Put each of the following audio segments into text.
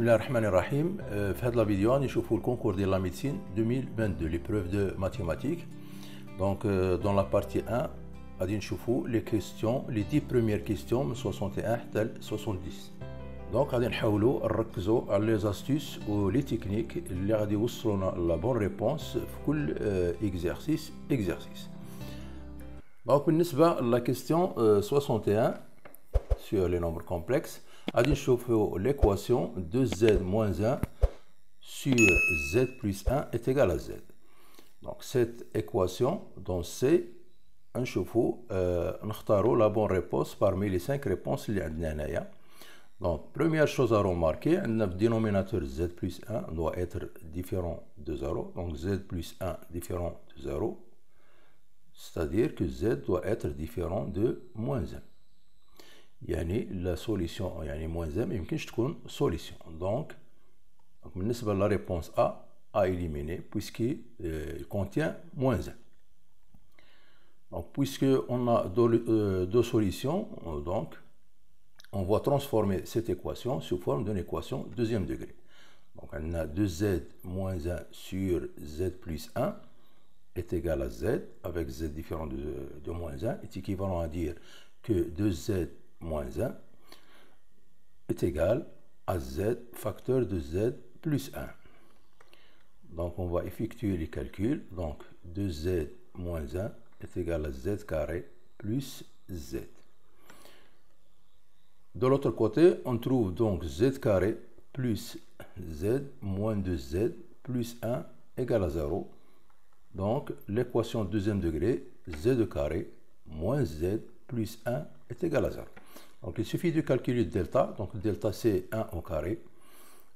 Bismillah ar-Rahman ar-Rahim. في هذا الفيديو نشوفوا الكونكور ديال لا ميديسين 2022 l'épreuve de mathématiques. Donc dans la partie 1 غادي نشوفوا les questions, les 10 premières questions من 61 حتى 70. Donc غادي نحاولوا نركزوا على les astuces و les techniques اللي غادي يوصلونا لا بون ريبونس في كل exercice. Donc بالنسبة لا question 61 sur les nombres complexes, غادي نشوفوا l'équation 2z moins 1 sur z plus 1 est égal à z. Donc cette équation dans C نشوفوا نختاروا la bonne réponse parmi les 5 réponses اللي عندنا هنايا. Donc première chose à remarquer, le dénominateur z plus 1 doit être différent de 0. Donc z plus 1 différent de 0, c'est-à-dire que z doit être différent de moins 1. يعني la solution يعني moins 1 ما يمكنش تكون solution. Donc بالنسبة la réponse A à éliminer puisqu'il contient moins 1. Donc puisque on a deux solutions, donc on va transformer cette équation sous forme d'une équation deuxième degré. Donc on a 2z moins 1 sur z plus 1 est égal à z, avec z différent de moins 1, est équivalent à dire que 2z moins 1 est égal à z facteur de z plus 1. Donc on va effectuer les calculs. Donc 2z moins 1 est égal à z carré plus z. De l'autre côté, on trouve donc z carré plus z moins 2z plus 1 égale à 0. Donc l'équation deuxième degré, z carré moins z plus 1 est égal à 0. Donc il suffit de calculer delta. Donc delta c'est 1 au carré.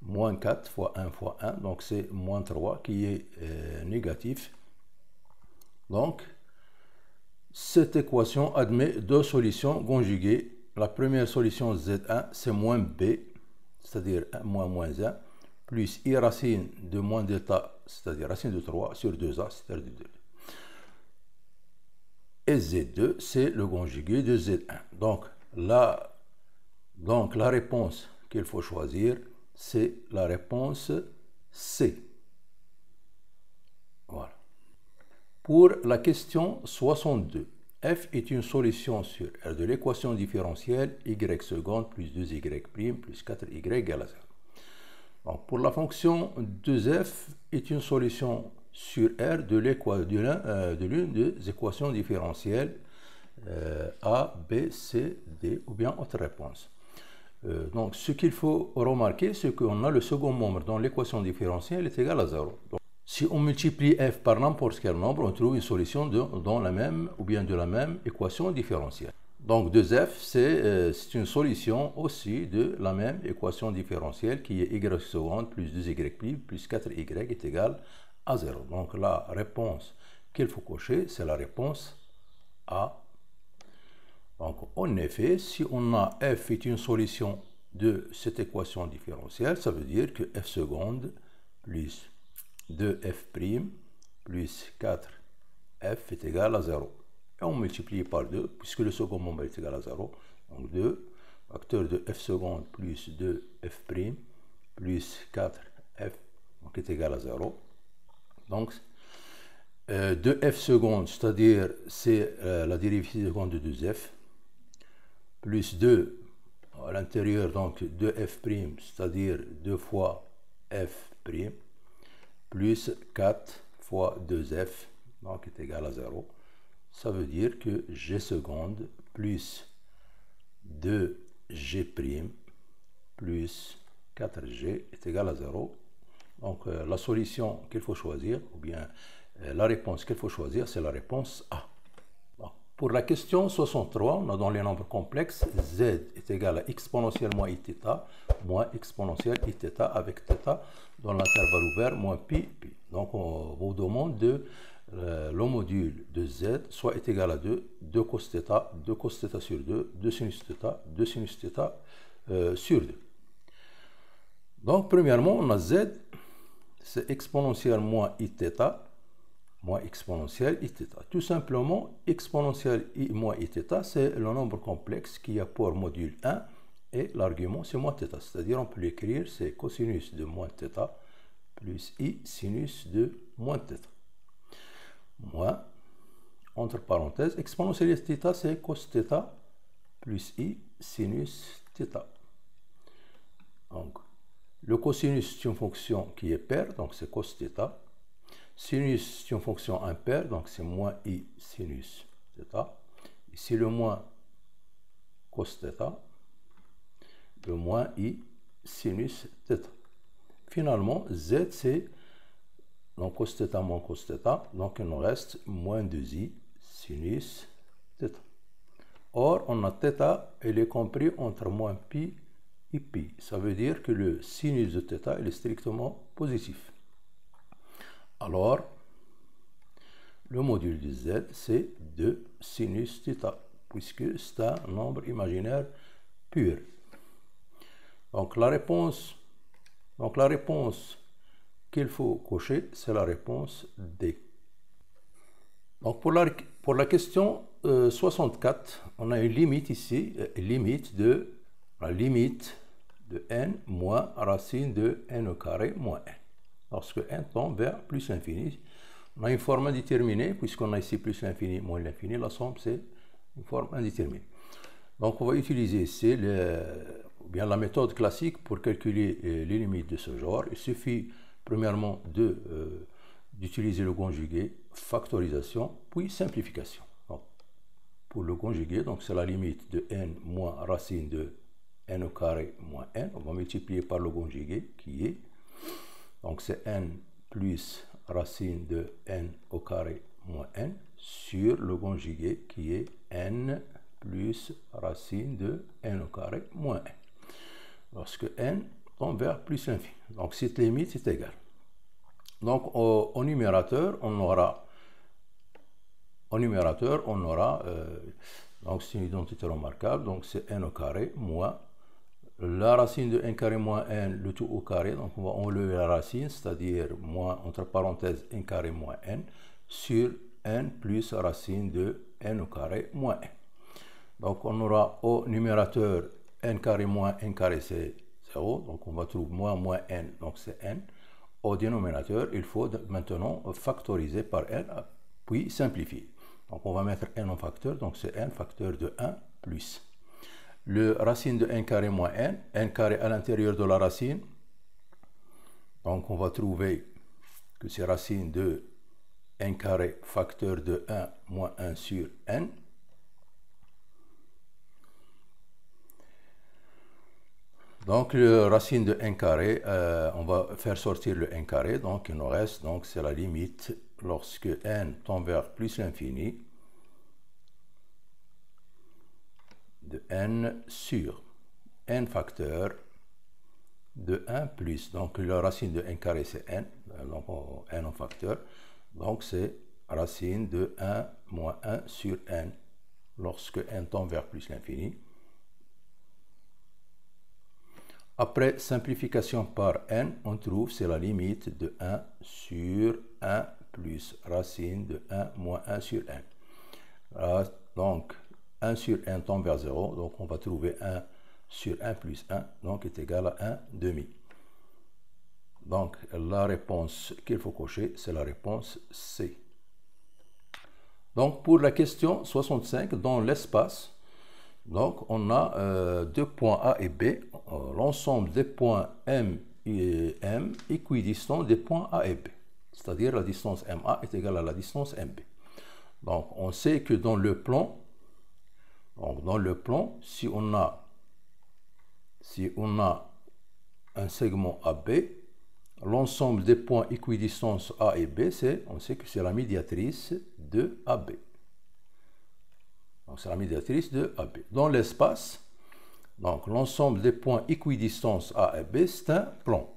Moins 4 fois 1 fois 1. Donc c'est moins 3 qui est négatif. Donc cette équation admet deux solutions conjuguées. La première solution z1 c'est moins b, c'est-à-dire moins 1, plus i racine de moins delta, c'est-à-dire racine de 3 sur 2a, c'est-à-dire de 2. Et z2 c'est le conjugué de z1. Donc la réponse qu'il faut choisir, c'est la réponse C. Voilà. Pour la question 62, f est une solution sur R de l'équation différentielle y seconde plus 2y' plus 4y égale à 0. Donc pour la fonction 2f est une solution sur R de l'une des équations différentielles A, B, C, D ou bien autre réponse. Donc ce qu'il faut remarquer, c'est qu'on a le second membre dans l'équation différentielle est égal à 0. Donc, si on multiplie f par n'importe quel nombre, on trouve une solution dans la même ou bien de la même équation différentielle. Donc 2f, c'est une solution aussi de la même équation différentielle qui est y seconde plus 2y' plus 4y est égal à 0. Donc la réponse qu'il faut cocher, c'est la réponse A. Donc en effet, si on a f est une solution de cette équation différentielle, ça veut dire que f seconde plus 2f' plus 4f est égal à 0. Et on multiplie par 2, puisque le second membre est égal à 0. Donc 2, facteur de f seconde plus 2f' plus 4f donc est égal à 0. Donc 2f seconde, c'est-à-dire c'est la dérivée seconde de 2f, plus 2 à l'intérieur, donc 2f', c'est-à-dire 2 fois f', plus 4 fois 2f, donc est égal à 0. Ça veut dire que g seconde plus 2g' plus 4g est égal à 0. Donc la solution qu'il faut choisir, ou bien la réponse qu'il faut choisir, c'est la réponse A. Donc, pour la question 63, on a dans les nombres complexes, z est égal à exponentielle moins iθ, moins exponentielle iθ avec θ dans l'intervalle ouvert moins pi. Donc on vous demande le module de z soit est égal à 2 cos θ, 2 cos θ sur 2, 2 sinus θ, 2 sinus θ sur 2. Donc premièrement, on a z, c'est exponentielle moins iθ, moins exponentielle iθ. Tout simplement, exponentielle moins iθ, c'est le nombre complexe qui a pour module 1 et l'argument c'est moins θ. C'est-à-dire on peut l'écrire, c'est cosinus de moins θ plus i sinus de moins θ. Moins, entre parenthèses, exponentielle θ c'est cos θ plus i sinus θ. Donc, le cosinus c'est une fonction qui est paire, donc c'est cos θ. Sinus c'est une fonction impaire, donc c'est moins i sinus θ. Ici le moins cos θ, le moins i sinus θ. Finalement, z c'est donc cos θ moins cos θ, donc il nous reste moins 2i sinus θ. Or, on a θ, elle est compris entre moins pi et pi. Ça veut dire que le sinus de θ il est strictement positif. Alors, le module de z, c'est 2 sinus θ, puisque c'est un nombre imaginaire pur. Donc, la réponse qu'il faut cocher, c'est la réponse D. Donc, pour la question 64, on a une limite ici, la limite de n moins racine de n au carré moins n. Lorsque n tend vers plus l'infini, on a une forme indéterminée, puisqu'on a ici plus l'infini moins l'infini, la somme c'est une forme indéterminée. Donc on va utiliser ici la méthode classique pour calculer les limites de ce genre. Il suffit premièrement d'utiliser le conjugué, factorisation, puis simplification. Donc, pour le conjugué, c'est la limite de n moins racine de n au carré moins n. On va multiplier par le conjugué qui est, donc c'est n plus racine de n au carré moins n sur le conjugué qui est n plus racine de n au carré moins n. Lorsque n tend vers plus l'infini. Donc cette limite est égale. Donc au numérateur, on aura donc c'est une identité remarquable, donc c'est n au carré moins la racine de n carré moins n, le tout au carré, donc on va enlever la racine, c'est-à-dire moins, entre parenthèses, n carré moins n, sur n plus racine de n au carré moins n. Donc on aura au numérateur n carré moins n carré c'est 0, donc on va trouver moins n, donc c'est n. Au dénominateur, il faut maintenant factoriser par n, puis simplifier. Donc on va mettre n en facteur, donc c'est n facteur de 1 plus le racine de n carré moins n carré à l'intérieur de la racine. Donc on va trouver que c'est racine de n carré facteur de 1 moins 1 sur n. Donc le racine de n carré, on va faire sortir le n carré, donc il nous reste, donc c'est la limite lorsque n tend vers plus l'infini de n sur n facteur de 1 plus, donc la racine de n carré c'est n, donc n en facteur, donc c'est racine de 1 moins 1 sur n lorsque n tend vers plus l'infini. Après simplification par n, on trouve c'est la limite de 1 sur 1 plus racine de 1 moins 1 sur n. Donc 1 sur n tend vers 0, donc on va trouver 1 sur 1 plus 1, donc est égal à 1 demi. Donc la réponse qu'il faut cocher, c'est la réponse C. Donc pour la question 65, dans l'espace, donc on a deux points A et B, l'ensemble des points M et M équidistants des points A et B, c'est-à-dire la distance MA est égale à la distance MB. Donc on sait que dans le plan, si on a un segment AB, l'ensemble des points équidistance A et B, on sait que c'est la médiatrice de AB. Donc c'est la médiatrice de AB. Dans l'espace, donc l'ensemble des points équidistance A et B, c'est un plan.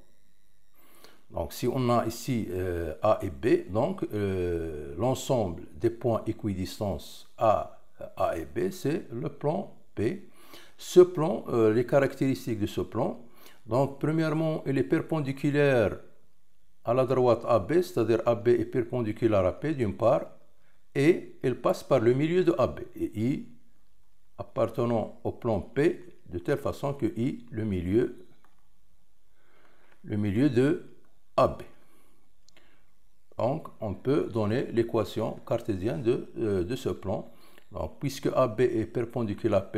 Donc si on a ici A et B, donc l'ensemble des points équidistance A et B, c'est le plan P. Ce plan, les caractéristiques de ce plan, donc premièrement, il est perpendiculaire à la droite AB, c'est-à-dire AB est perpendiculaire à P d'une part, et il passe par le milieu de AB. Et I, appartenant au plan P, de telle façon que I, le milieu de AB. Donc, on peut donner l'équation cartésienne de ce plan. Donc, puisque AB est perpendiculaire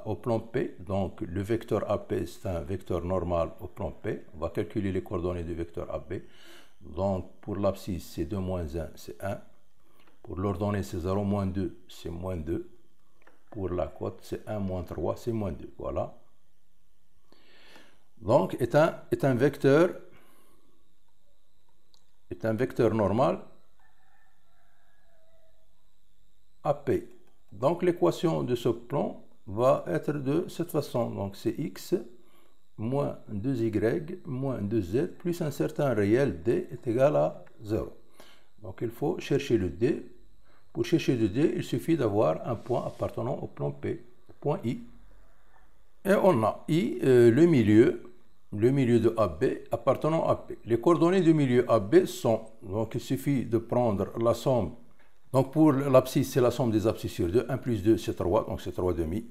au plan P, donc le vecteur AP, c'est un vecteur normal au plan P. On va calculer les coordonnées du vecteur AB. Donc, pour l'abscisse, c'est 2 moins 1, c'est 1. Pour l'ordonnée, c'est 0 moins 2, c'est moins 2. Pour la côte, c'est 1 moins 3, c'est moins 2. Voilà. Donc, est un vecteur normal AP. Donc, l'équation de ce plan va être de cette façon. Donc, c'est x moins 2y moins 2z plus un certain réel d est égal à 0. Donc, il faut chercher le d. Pour chercher le d, il suffit d'avoir un point appartenant au plan P, point I. Et on a I, le milieu de AB appartenant à P. Les coordonnées du milieu AB sont, donc il suffit de prendre la somme. Donc pour l'abscisse, c'est la somme des abscisses sur 2. 1 plus 2, c'est 3, donc c'est 3 demi.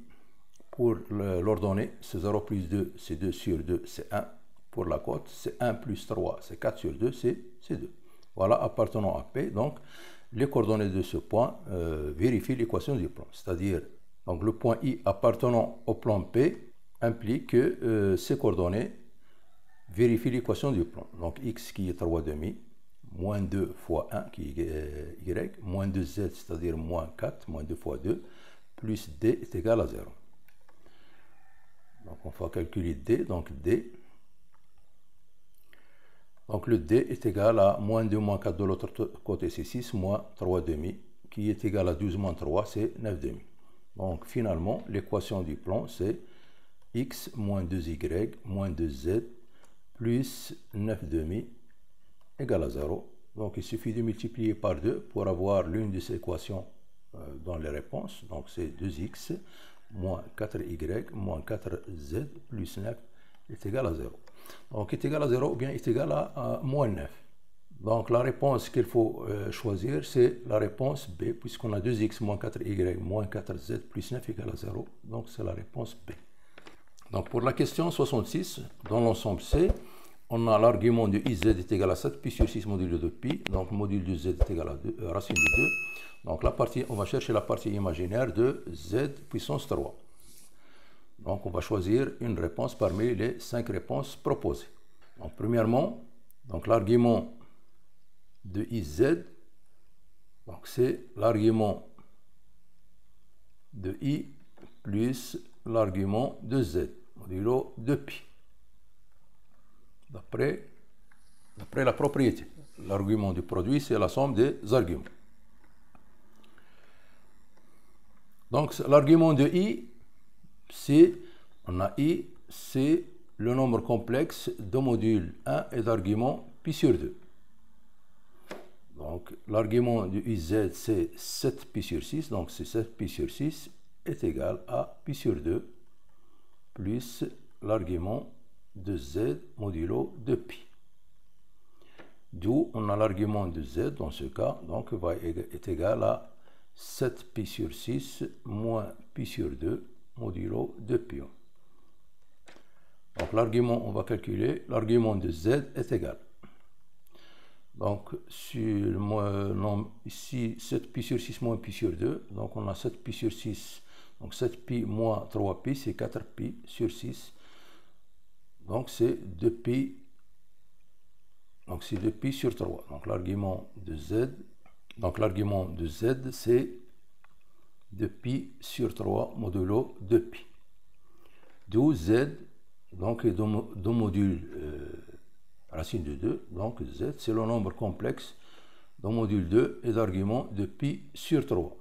Pour l'ordonnée, c'est 0 plus 2, c'est 2 sur 2, c'est 1. Pour la côte, c'est 1 plus 3, c'est 4 sur 2, c'est 2. Voilà, appartenant à P. Donc les coordonnées de ce point vérifient l'équation du plan. C'est-à-dire, donc le point I appartenant au plan P implique que ces coordonnées vérifient l'équation du plan. Donc x qui est 3 demi, moins 2 fois 1 qui est y, moins 2z, c'est-à-dire moins 4, moins 2 fois 2, plus d est égal à 0. Donc on va calculer d, donc d. Donc le d est égal à moins 2 moins 4 de l'autre côté, c'est 6, moins 3 demi, qui est égal à 12 moins 3, c'est 9 demi. Donc finalement, l'équation du plan, c'est x moins 2y moins 2z plus 9 demi égale à 0. Donc il suffit de multiplier par 2 pour avoir l'une de ces équations dans les réponses. Donc c'est 2x moins 4y moins 4z plus 9 est égal à 0. Donc est égal à 0 ou bien est égal à moins 9. Donc la réponse qu'il faut choisir, c'est la réponse B, puisqu'on a 2x moins 4y moins 4z plus 9 égale à 0. Donc c'est la réponse B. Donc pour la question 66, dans l'ensemble C, on a l'argument de iz est égal à 7 pi sur 6 modulo de pi. Donc module de z est égal à racine de 2. Donc la partie, on va chercher la partie imaginaire de z puissance 3. Donc on va choisir une réponse parmi les 5 réponses proposées. Donc premièrement, donc l'argument de iz, donc c'est l'argument de i plus l'argument de z modulo de pi. D'après la propriété. L'argument du produit, c'est la somme des arguments. Donc l'argument de i, on a i, c'est le nombre complexe de modules 1 et d'arguments pi sur 2. Donc l'argument de iz, c'est 7 pi sur 6, donc c'est 7 pi sur 6 est égal à pi sur 2 plus l'argument de z modulo de pi. D'où on a l'argument de z dans ce cas, donc est égal à 7 pi sur 6 moins pi sur 2 modulo de pi. Donc l'argument, on va calculer, l'argument de z est égal. Donc ici 7 pi sur 6 moins pi sur 2, donc on a 7 pi sur 6, donc 7 pi moins 3 pi, c'est 4 pi sur 6. Donc c'est 2 pi, donc c'est 2 pi sur 3. Donc l'argument de z, c'est 2 pi sur 3 modulo 2 pi. D'où z, donc est deux modules racine de 2, donc z c'est le nombre complexe de module 2 et d'argument de pi sur 3.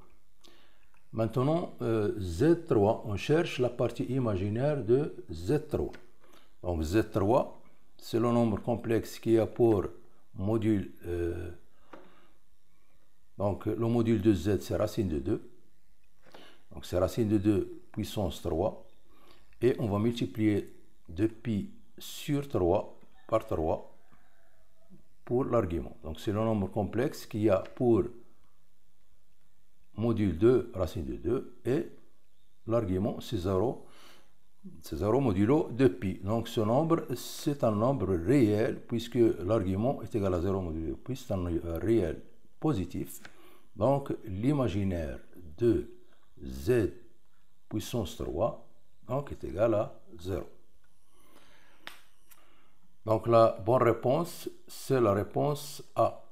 Maintenant z3, on cherche la partie imaginaire de z3. Donc Z3, c'est le nombre complexe qui a pour module, donc le module de Z, c'est racine de 2. Donc c'est racine de 2 puissance 3. Et on va multiplier 2pi sur 3 par 3 pour l'argument. Donc c'est le nombre complexe qui a pour module 2 racine de 2 et l'argument c'est 0. C'est 0 modulo de pi. Donc ce nombre, c'est un nombre réel, puisque l'argument est égal à 0 modulo pi, c'est un réel positif. Donc l'imaginaire de z puissance 3 donc, est égal à 0. Donc la bonne réponse, c'est la réponse A.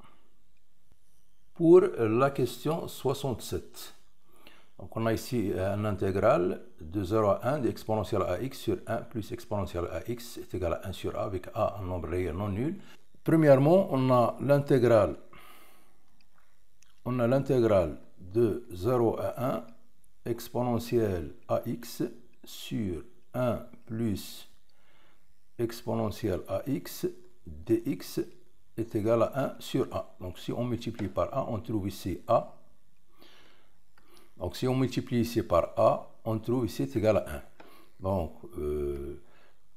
Pour la question 67. Donc on a ici un intégral de 0 à 1 d'exponentielle ax sur 1 plus exponentielle ax est égal à 1 sur a avec a un nombre réel non nul. Premièrement, on a l'intégrale de 0 à 1 exponentielle ax sur 1 plus exponentielle ax dx est égal à 1 sur a. Donc si on multiplie par a, on trouve ici a. Donc si on multiplie ici par a, on trouve ici est égal à 1. Donc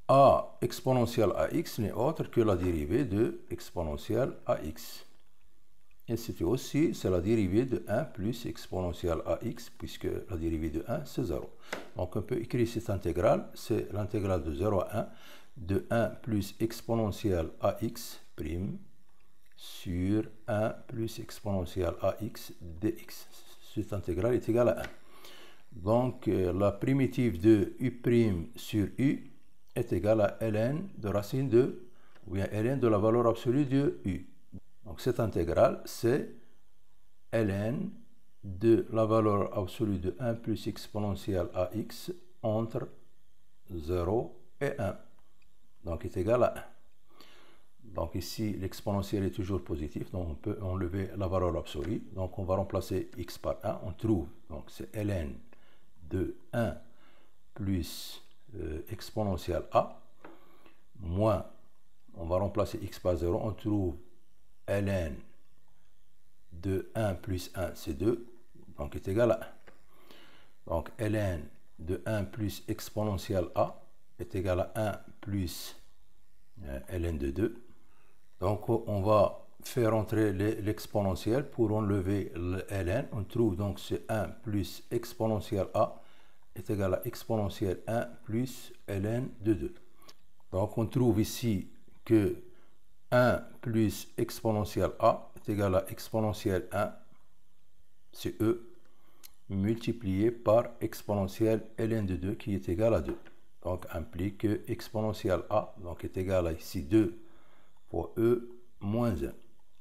a exponentielle ax n'est autre que la dérivée de exponentielle ax. Et c'était aussi, c'est la dérivée de 1 plus exponentielle ax, puisque la dérivée de 1, c'est 0. Donc on peut écrire cette intégrale, c'est l'intégrale de 0 à 1 de 1 plus exponentielle ax prime sur 1 plus exponentielle ax dx. Cette intégrale est égale à 1. Donc la primitive de u' sur u est égale à ln de racine de, ou bien ln de la valeur absolue de u. Donc cette intégrale, c'est ln de la valeur absolue de 1 plus exponentielle ax entre 0 et 1. Donc est égal à 1. Donc ici, l'exponentielle est toujours positive, donc on peut enlever la valeur absolue. Donc on va remplacer x par 1, on trouve, donc c'est ln de 1 plus exponentielle a, moins, on va remplacer x par 0, on trouve ln de 1 plus 1, c'est 2, donc est égal à 1. Donc ln de 1 plus exponentielle a est égal à 1 plus ln de 2. Donc on va faire entrer l'exponentielle pour enlever le ln. On trouve donc c'est 1 plus exponentielle a est égal à exponentielle 1 plus ln de 2. Donc on trouve ici que 1 plus exponentielle a est égal à exponentielle 1, c'est e, multiplié par exponentielle ln de 2 qui est égal à 2. Donc implique que exponentielle a donc est égal à ici 2 fois e moins 1.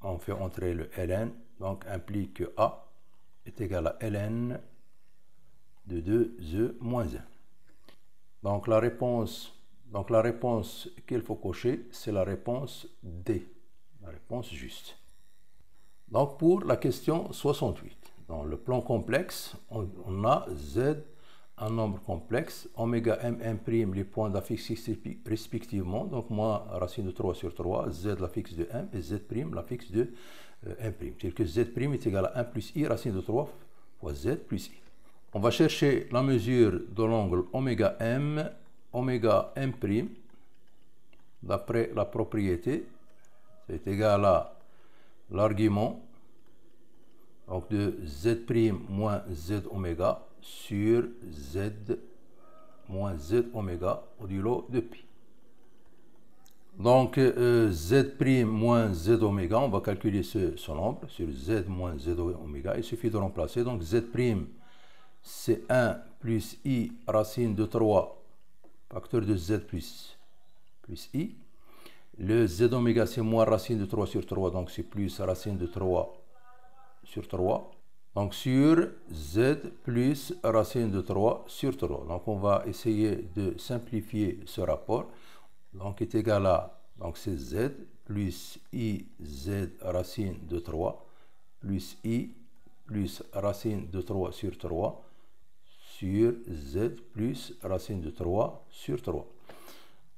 On fait entrer le ln, donc implique que a est égal à ln de 2e moins 1. Donc la réponse qu'il faut cocher, c'est la réponse D, la réponse juste. Donc pour la question 68, dans le plan complexe, on a z, un nombre complexe, oméga m', les points d'affixe respectivement, donc moins racine de 3 sur 3, z la fixe de m et z' la fixe de m'. C'est-à-dire que z' est égal à 1 plus i racine de 3 fois z plus i. On va chercher la mesure de l'angle oméga m', d'après la propriété, c'est égal à l'argument donc de z' moins z oméga sur z moins z oméga modulo de pi. Donc z' moins z oméga, on va calculer ce nombre sur z moins z oméga. Il suffit de remplacer. Donc z' c'est 1 plus i racine de 3 facteur de z plus i. Le z oméga c'est moins racine de 3 sur 3, donc c'est plus racine de 3 sur 3. Donc sur z plus racine de 3 sur 3. Donc on va essayer de simplifier ce rapport. Donc est égal à, donc c'est z plus i z racine de 3 plus i plus racine de 3 sur 3 sur z plus racine de 3 sur 3.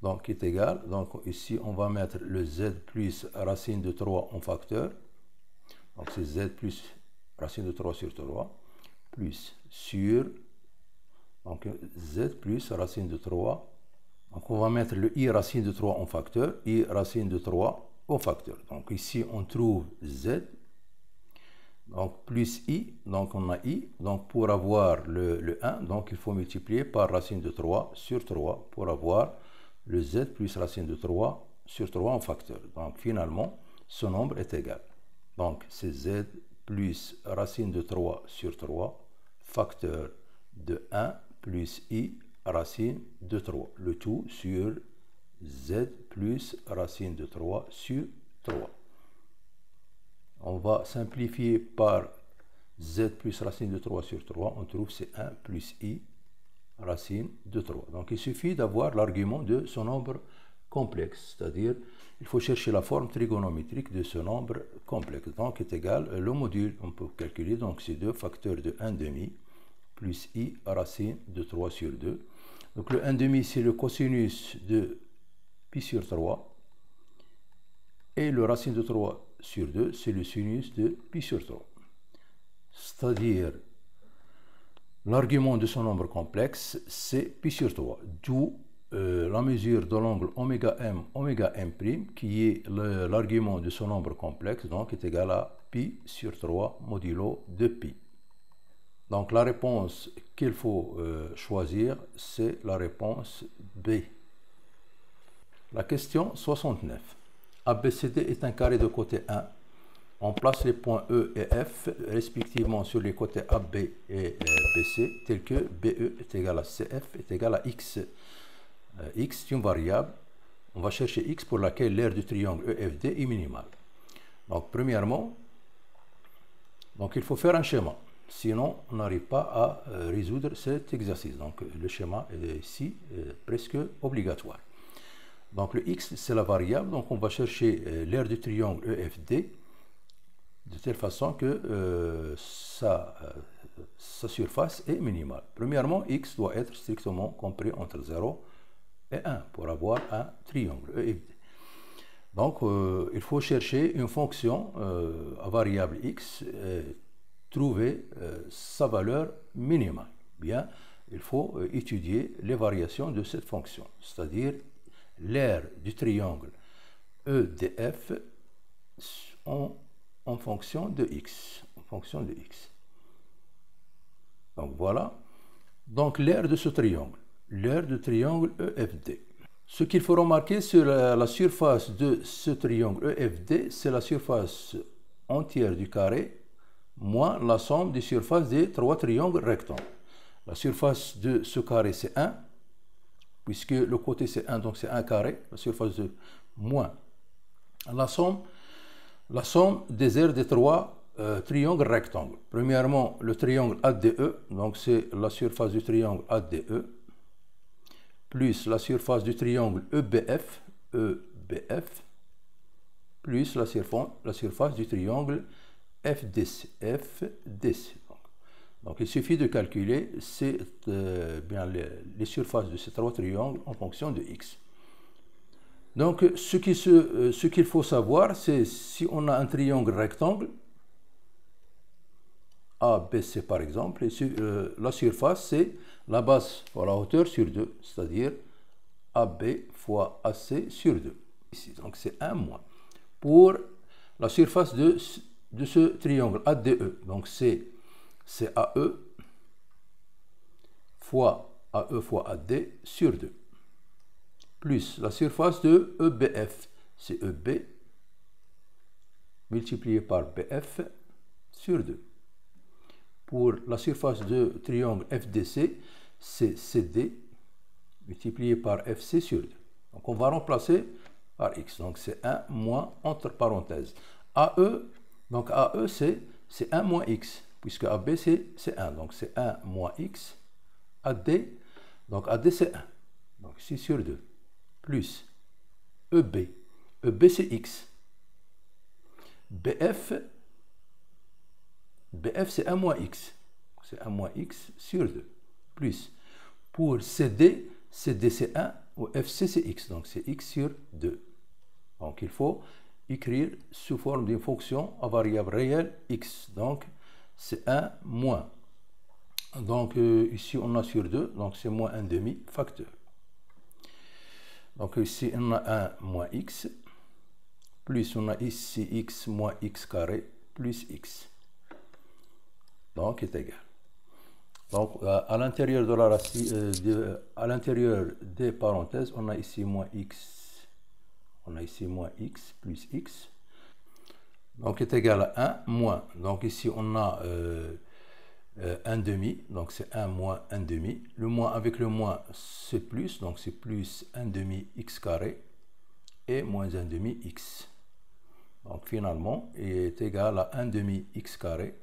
Donc est égal, donc ici on va mettre le z plus racine de 3 en facteur. Donc c'est z plus racine de 3 sur 3 plus sur, donc z plus racine de 3. Donc on va mettre le i racine de 3 en facteur, i racine de 3 au facteur. Donc ici on trouve z. Donc plus i, donc on a i, donc pour avoir le 1, donc il faut multiplier par racine de 3 sur 3 pour avoir le z plus racine de 3 sur 3 en facteur. Donc finalement, ce nombre est égal. Donc c'est z plus racine de 3 sur 3, facteur de 1 plus i racine de 3. Le tout sur z plus racine de 3 sur 3. On va simplifier par z plus racine de 3 sur 3. On trouve c'est 1 plus i racine de 3. Donc il suffit d'avoir l'argument de ce nombre complexe. C'est-à-dire, il faut chercher la forme trigonométrique de ce nombre complexe. Donc est égal, le module, on peut calculer, donc c'est 2 facteurs de 1 demi plus i racine de 3 sur 2. Donc le 1 demi, c'est le cosinus de pi sur 3. Et le racine de 3 sur 2, c'est le sinus de pi sur 3. C'est-à-dire, l'argument de ce nombre complexe, c'est pi sur 3. D'où la mesure de l'angle oméga m', qui est l'argument de ce nombre complexe, donc est égal à pi sur 3 modulo de pi. Donc la réponse qu'il faut choisir, c'est la réponse B. La question 69. ABCD est un carré de côté 1. On place les points E et F respectivement sur les côtés AB et BC, tels que BE est égal à CF est égal à X. X est une variable. On va chercher X pour laquelle l'aire du triangle EFD est minimale. Donc premièrement, donc il faut faire un schéma. Sinon, on n'arrive pas à résoudre cet exercice. Donc le schéma est ici presque obligatoire. Donc le x, c'est la variable, donc on va chercher l'aire du triangle EFD de telle façon que sa surface est minimale. Premièrement, x doit être strictement compris entre 0 et 1 pour avoir un triangle EFD. Donc il faut chercher une fonction à variable x, trouver sa valeur minimale. Bien, il faut étudier les variations de cette fonction, c'est-à-dire l'aire du triangle EDF en fonction de x. Donc voilà. Donc l'aire de ce triangle. L'aire du triangle EFD. Ce qu'il faut remarquer sur la surface de ce triangle EFD, c'est la surface entière du carré moins la somme des surfaces des 3 triangles rectangles. La surface de ce carré, c'est 1. Puisque le côté c'est 1, donc c'est 1 carré, la surface de moins la somme des aires des 3 triangles rectangles. Premièrement, le triangle ADE, donc c'est la surface du triangle ADE, plus la surface du triangle EBF, plus la surface du triangle FDC. Donc il suffit de calculer les surfaces de ces 3 triangles en fonction de x. Donc ce qu'il faut savoir, c'est si on a un triangle rectangle, ABC par exemple, et la surface c'est la base fois la hauteur sur 2, c'est-à-dire AB fois AC sur 2. Ici, donc c'est 1 moins. Pour la surface de ce triangle ADE, donc c'est AE fois AD sur 2, plus la surface de EBF, c'est EB multiplié par BF sur 2. Pour la surface de triangle FDC, c'est CD multiplié par FC sur 2. Donc on va remplacer par X. Donc c'est 1 moins entre parenthèses. AE, donc AE c'est 1 moins X, puisque AB c'est 1. Donc c'est 1 moins X. AD, donc AD c'est 1. Donc 6 sur 2. Plus EB. EB c'est X. BF c'est 1 moins X. C'est 1 moins X sur 2. Plus pour CD c'est 1. Ou FC c'est X. Donc c'est X sur 2. Donc il faut écrire sous forme d'une fonction à variable réelle X. Donc c'est 1 moins. Donc ici on a sur 2. Donc c'est moins 1 demi facteur. Donc ici on a 1 moins X. Plus on a ici X moins X carré plus X. donc est égal. Donc à l'intérieur de la racine, à l'intérieur des parenthèses, on a ici moins x. On a ici moins x plus x. Donc est égal à 1 moins. Donc ici on a 1 demi. Donc c'est 1 moins 1 demi. Le moins avec le moins c'est plus. Donc c'est plus 1 demi x carré et moins 1 demi x. Donc finalement il est égal à 1 demi x carré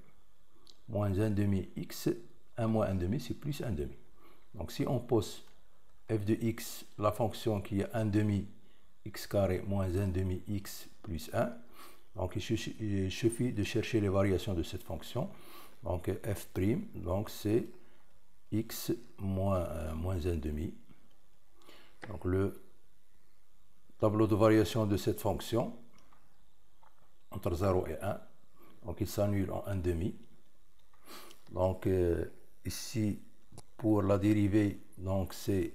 moins 1 demi x. 1 moins 1 demi, c'est plus 1 demi. Donc si on pose f de x, la fonction qui est 1 demi x carré moins 1 demi x plus 1, donc il suffit de chercher les variations de cette fonction. Donc f', donc c'est x moins 1 demi. Donc le tableau de variation de cette fonction entre 0 et 1, donc il s'annule en 1 demi. Donc ici, pour la dérivée, donc c'est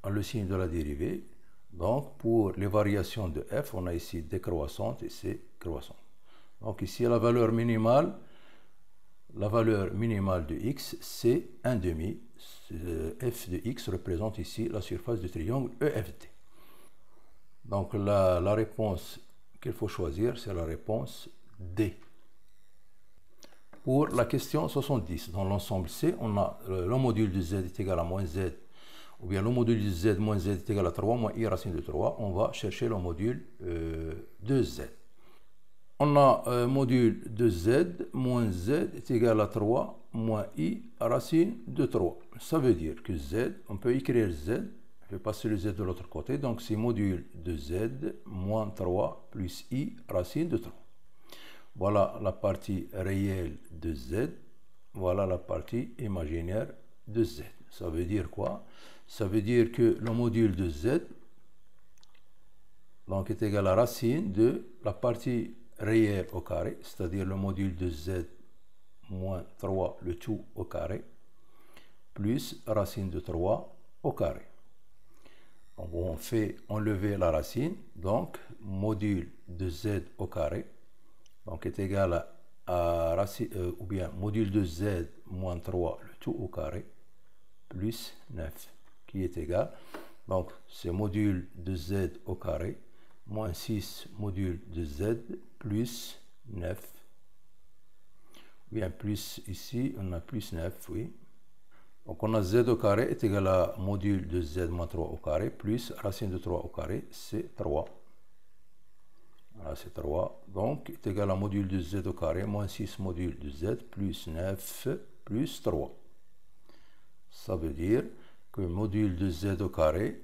le signe de la dérivée. Donc, pour les variations de f, on a ici décroissante et c'est croissante. Donc ici, la valeur minimale de x, c'est 1 demi. F de x représente ici la surface du triangle EFT. Donc la réponse qu'il faut choisir, c'est la réponse D. Pour la question 70, dans l'ensemble C, on a le module de z est égal à moins z, ou bien le module de z moins z est égal à 3 moins i racine de 3. On va chercher le module de z. On a module de z moins z est égal à 3 moins i racine de 3. Ça veut dire que z, on peut écrire z, je vais passer le z de l'autre côté, donc c'est module de z moins 3 plus i racine de 3. Voilà la partie réelle de z, voilà la partie imaginaire de z. Ça veut dire quoi? Ça veut dire que le module de z donc, est égal à la racine de la partie réelle au carré, c'est-à-dire le module de z moins 3, le tout au carré, plus racine de 3 au carré. Donc, on fait enlever la racine, donc module de z au carré, donc est égal à racine, ou bien module de z moins 3, le tout au carré, plus 9, qui est égal, donc c'est module de z au carré, moins 6 module de z, plus 9, bien plus ici, on a plus 9, oui. Donc on a z au carré est égal à module de z moins 3 au carré, plus racine de 3 au carré, c'est 3. Voilà, c'est 3. Donc, est égal à module de z au carré, moins 6 module de z, plus 9, plus 3. Ça veut dire que module de z au carré,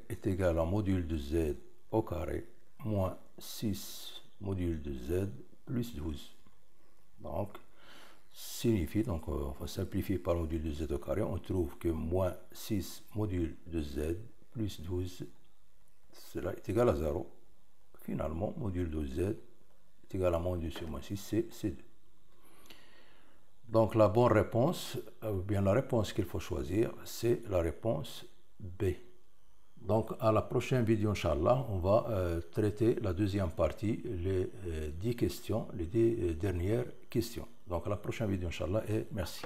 est égal à module de z au carré, moins 6 module de z, plus 12. Donc, signifie, donc on va simplifier par module de z au carré, on trouve que moins 6 module de z, plus 12, cela est égal à 0. Finalement, module de z est égal à module sur moins 6, c'est C2. Donc la bonne réponse, ou bien la réponse qu'il faut choisir, c'est la réponse B. Donc à la prochaine vidéo, Inch'Allah, on va traiter la deuxième partie, les 10 questions, les 10 dernières questions. Donc à la prochaine vidéo, Inch'Allah, et merci.